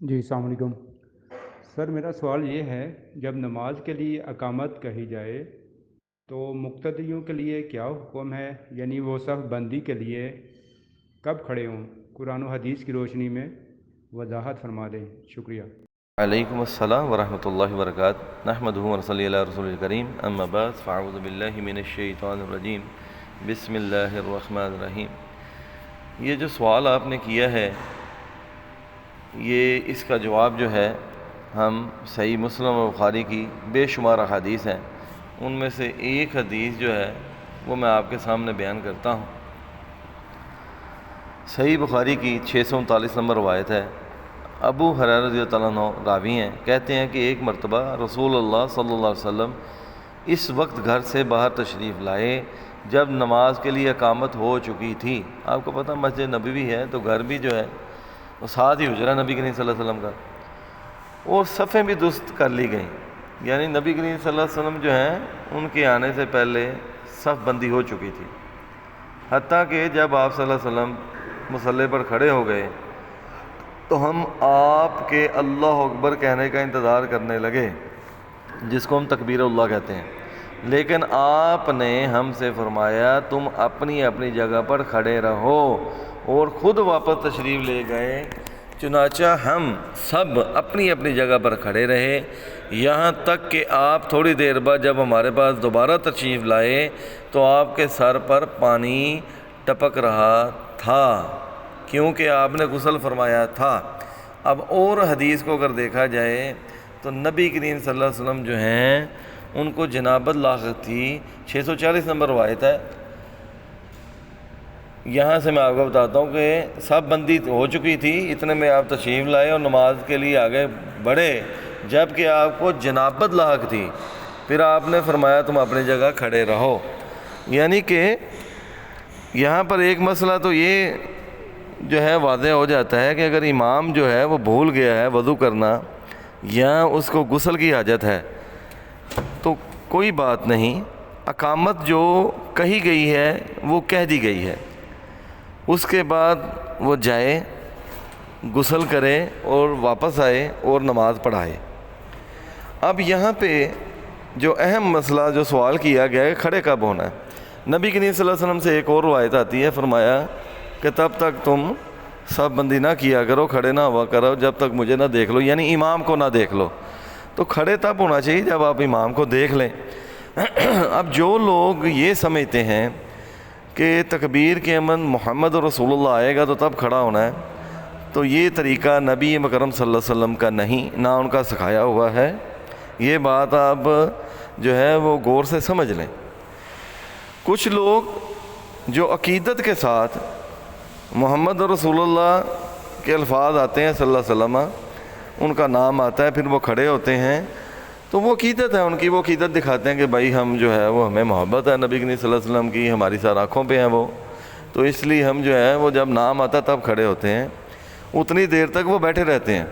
جی السلام علیکم سر، میرا سوال یہ ہے، جب نماز کے لیے اقامت کہی جائے تو مقتدیوں کے لیے کیا حکم ہے؟ یعنی وہ صف بندی کے لیے کب کھڑے ہوں؟ قرآن و حدیث کی روشنی میں وضاحت فرما دیں، شکریہ۔ علیکم السلام ورحمۃ اللہ وبرکاتہ، نحمدہ ونصلی علی رسول الکریم، اما بعد فاعوذ باللہ من الشیطان الرجیم، بسم اللہ الرحمن الرحیم۔ یہ جو سوال آپ نے کیا ہے، یہ اس کا جواب جو ہے ہم صحیح مسلم و بخاری کی بے شمار احادیث ہیں، ان میں سے ایک حدیث جو ہے وہ میں آپ کے سامنے بیان کرتا ہوں۔ صحیح بخاری کی 639 نمبر روایت ہے۔ ابو ہریرہ رضی اللہ عنہ راوی ہیں، کہتے ہیں کہ ایک مرتبہ رسول اللہ صلی اللہ علیہ وسلم اس وقت گھر سے باہر تشریف لائے جب نماز کے لیے اقامت ہو چکی تھی۔ آپ کو پتہ مسجد نبوی ہے تو گھر بھی جو ہے وہ ساتھ ہی حجرہ نبی کریم صلی اللہ علیہ وسلم کا، اور صفیں بھی درست کر لی گئیں، یعنی نبی کریم صلی اللہ علیہ وسلم جو ہیں ان کے آنے سے پہلے صف بندی ہو چکی تھی، حتیٰ کہ جب آپ صلی اللہ علیہ وسلم مصلی پر کھڑے ہو گئے تو ہم آپ کے اللہ اکبر کہنے کا انتظار کرنے لگے، جس کو ہم تکبیر اللہ کہتے ہیں، لیکن آپ نے ہم سے فرمایا تم اپنی اپنی جگہ پر کھڑے رہو، اور خود واپس تشریف لے گئے۔ چنانچہ ہم سب اپنی اپنی جگہ پر کھڑے رہے، یہاں تک کہ آپ تھوڑی دیر بعد جب ہمارے پاس دوبارہ تشریف لائے تو آپ کے سر پر پانی ٹپک رہا تھا، کیونکہ آپ نے غسل فرمایا تھا۔ اب اور حدیث کو اگر دیکھا جائے تو نبی کریم صلی اللہ علیہ وسلم جو ہیں ان کو جنابت لاحق تھی، 640 نمبر روایت ہے۔ یہاں سے میں آپ کو بتاتا ہوں کہ سب بندی ہو چکی تھی، اتنے میں آپ تشریف لائے اور نماز کے لیے آگے بڑھے جب کہ آپ کو جنابت لاحق تھی، پھر آپ نے فرمایا تم اپنی جگہ کھڑے رہو۔ یعنی کہ یہاں پر ایک مسئلہ تو یہ جو ہے واضح ہو جاتا ہے کہ اگر امام جو ہے وہ بھول گیا ہے وضو کرنا یا اس کو غسل کی حاجت ہے تو کوئی بات نہیں، اقامت جو کہی گئی ہے وہ کہہ دی گئی ہے، اس کے بعد وہ جائے غسل کرے اور واپس آئے اور نماز پڑھائے۔ اب یہاں پہ جو اہم مسئلہ جو سوال کیا گیا ہے کھڑے کب ہونا ہے، نبی کریم صلی اللہ علیہ وسلم سے ایک اور روایت آتی ہے، فرمایا کہ تب تک تم صف بندی نہ کیا کرو، کھڑے نہ ہوا کرو جب تک مجھے نہ دیکھ لو، یعنی امام کو نہ دیکھ لو۔ تو کھڑے تب ہونا چاہیے جب آپ امام کو دیکھ لیں۔ اب جو لوگ یہ سمجھتے ہیں کہ تکبیر کے عمل محمد رسول اللہ آئے گا تو تب کھڑا ہونا ہے، تو یہ طریقہ نبی مکرم صلی اللہ علیہ وسلم کا نہیں، نہ ان کا سکھایا ہوا ہے۔ یہ بات آپ جو ہے وہ غور سے سمجھ لیں۔ کچھ لوگ جو عقیدت کے ساتھ محمد رسول اللہ کے الفاظ آتے ہیں صلی اللہ علیہ وسلم، ان کا نام آتا ہے، پھر وہ کھڑے ہوتے ہیں، تو وہ عقیدت ہے ان کی، وہ عقیدت دکھاتے ہیں کہ بھائی ہم جو ہے وہ ہمیں محبت ہے نبی کریم صلی اللہ علیہ وسلم کی، ہماری سر آنکھوں پہ ہیں وہ، تو اس لیے ہم جو ہے وہ جب نام آتا ہے تب کھڑے ہوتے ہیں، اتنی دیر تک وہ بیٹھے رہتے ہیں۔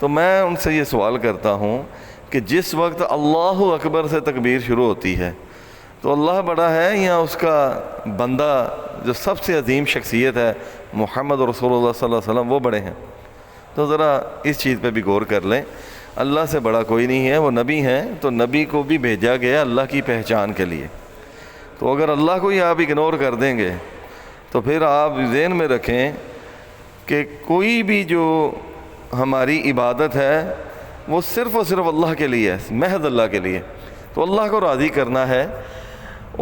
تو میں ان سے یہ سوال کرتا ہوں کہ جس وقت اللہ اکبر سے تکبیر شروع ہوتی ہے تو اللہ بڑا ہے یا اس کا بندہ جو سب سے عظیم شخصیت ہے محمد رسول اللہ صلی اللہ علیہ وسلم وہ بڑے ہیں؟ تو ذرا اس چیز پہ بھی غور کر لیں۔ اللہ سے بڑا کوئی نہیں ہے، وہ نبی ہیں تو نبی کو بھی بھیجا گیا اللہ کی پہچان کے لیے، تو اگر اللہ کو ہی آپ اگنور کر دیں گے تو پھر آپ ذہن میں رکھیں کہ کوئی بھی جو ہماری عبادت ہے وہ صرف اور صرف اللہ کے لیے ہے، محض اللہ کے لیے، تو اللہ کو راضی کرنا ہے،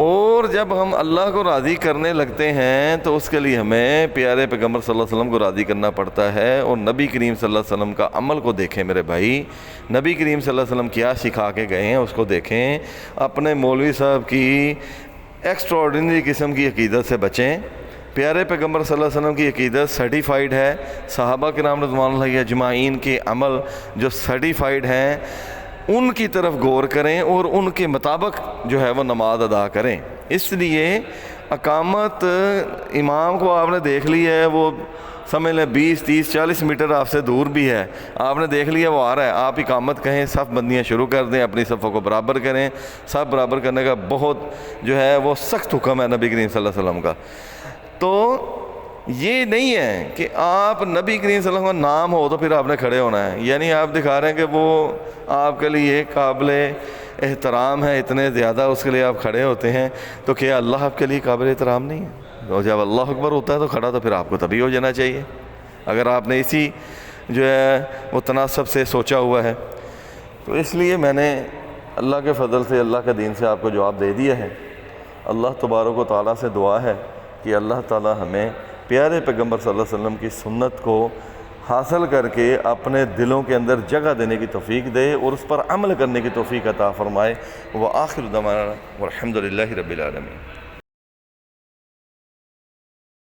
اور جب ہم اللہ کو راضی کرنے لگتے ہیں تو اس کے لیے ہمیں پیارے پیغمبر صلی اللہ علیہ وسلم کو راضی کرنا پڑتا ہے، اور نبی کریم صلی اللہ علیہ وسلم کا عمل کو دیکھیں میرے بھائی، نبی کریم صلی اللہ علیہ وسلم کیا سکھا کے گئے ہیں اس کو دیکھیں، اپنے مولوی صاحب کی ایکسٹرا آرڈینری قسم کی عقیدت سے بچیں۔ پیارے پیغمبر صلی اللہ علیہ وسلم کی عقیدت سرٹیفائیڈ ہے، صحابہ کرام رضوان اللہ اجمعین کے عمل جو سرٹیفائیڈ ہیں ان کی طرف غور کریں اور ان کے مطابق جو ہے وہ نماز ادا کریں۔ اس لیے اقامت امام کو آپ نے دیکھ لی ہے، وہ سمجھ لیں 20 30 40 میٹر آپ سے دور بھی ہے، آپ نے دیکھ لیا وہ آ رہا ہے، آپ اقامت کہیں صف بندیاں شروع کر دیں، اپنی صفوں کو برابر کریں۔ صف برابر کرنے کا بہت جو ہے وہ سخت حکم ہے نبی کریم صلی اللہ علیہ وسلم کا۔ تو یہ نہیں ہے کہ آپ نبی کریم صلی اللہ علیہ وسلم کا نام ہو تو پھر آپ نے کھڑے ہونا ہے، یعنی آپ دکھا رہے ہیں کہ وہ آپ کے لیے قابل احترام ہے، اتنے زیادہ اس کے لیے آپ کھڑے ہوتے ہیں، تو کیا اللہ آپ کے لیے قابل احترام نہیں ہے؟ اور جب اللہ اکبر ہوتا ہے تو کھڑا تو پھر آپ کو تبھی ہو جانا چاہیے، اگر آپ نے اسی جو ہے وہ تناسب سے سوچا ہوا ہے۔ تو اس لیے میں نے اللہ کے فضل سے، اللہ کے دین سے آپ کو جواب دے دیا ہے۔ اللہ تبارک و تعالیٰ سے دعا ہے کہ اللہ تعالیٰ ہمیں پیارے پیغمبر صلی اللہ علیہ وسلم کی سنت کو حاصل کر کے اپنے دلوں کے اندر جگہ دینے کی توفیق دے اور اس پر عمل کرنے کی توفیق عطا فرمائے۔ وآخر دعوانا والحمد للہ رب العالمین۔